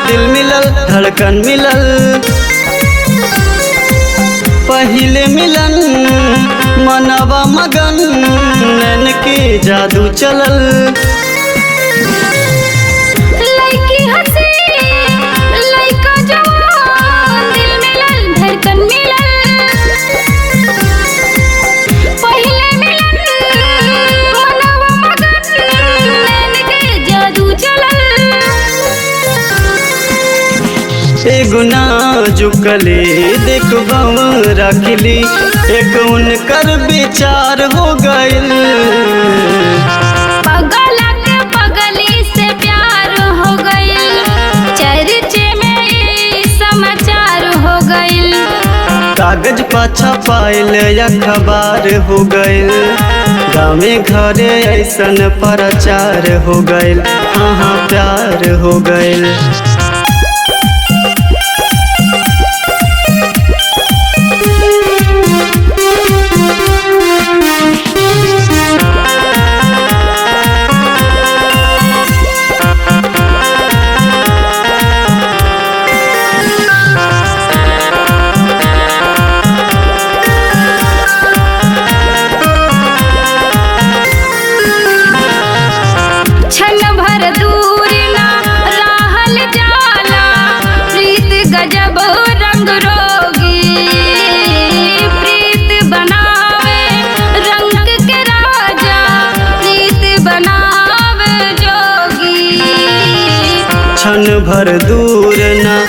दिल मिलल धड़कन मिलल, पहिले मिलन मनवा मगन, नैन के जादू चलल। लड़की हंसी लड़का जवान, दिल मिलल धड़कन मिलल, पहिले मिलन मनवा मगन, नैन के जादू चलल। एगो नाजुकले देखबम रखली, एक उनकर विचार हो गइल। पगला के पगली से प्यार हो गइल, चर्चे में ई समाचार हो गइल। कागज पाछा पाइल अखबार हो गइल, गाँवे घरे ऐसन प्रचार हो गइल। हाँ प्यार हो गइल। क्षण भर दूर ना रहल जाला, प्रीत गजब रंग रोगी, प्रीत बनावे रंग के राजा, प्रीत बनावे जोगी। क्षण भर दूर न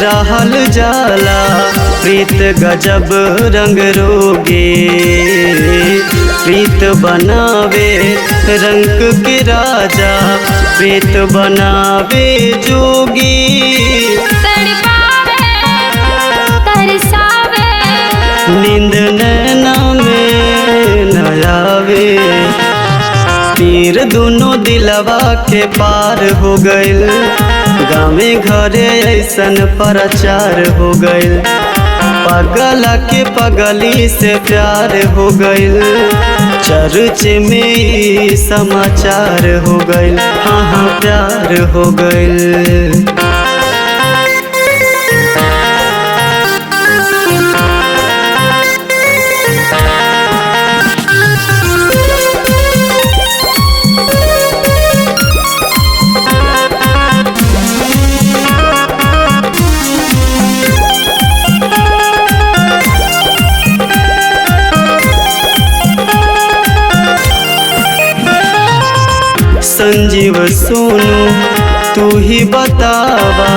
रहल जाला, प्रीत गजब रंग रोगे, प्रीत बनावे रंग के राजा, प्रीत बनावे जोगी। तड़पावे तरसावे, नींद नैना में न आवे, तीर दोनों दिलवा के पार हो गइल। गाँवे घरे ऐसन प्रचार हो गइल, पगला के पगली से प्यार हो गइल। चर्चे में ई समाचार हो गइल। हाँ प्यार हो गइल। संजीव सोनू तू ही बतावा,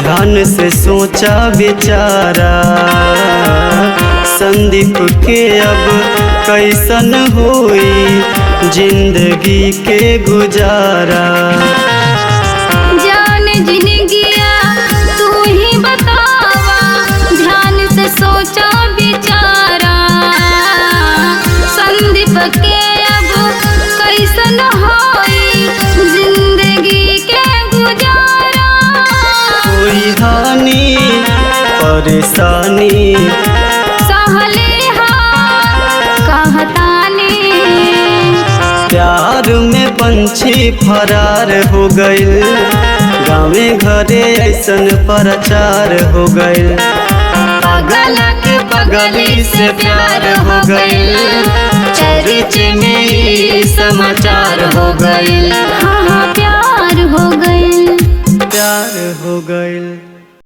ध्यान से सोचा विचारा, संदीप के अब कैसन होई जिंदगी के गुजारा। जान जिंदगिया तू ही बतावा, ध्यान से सोचा विचारा, संदीप के अब कैसन होई जिंदगी के गुजारा। कोई हानि परेशानी सहले कहतानी, प्यार में पंछी फरार हो गइल। गाँवे घरे ऐसन प्रचार हो गइल, पगला के पगली से प्यार हो गइल। चर्चे में ई समाचार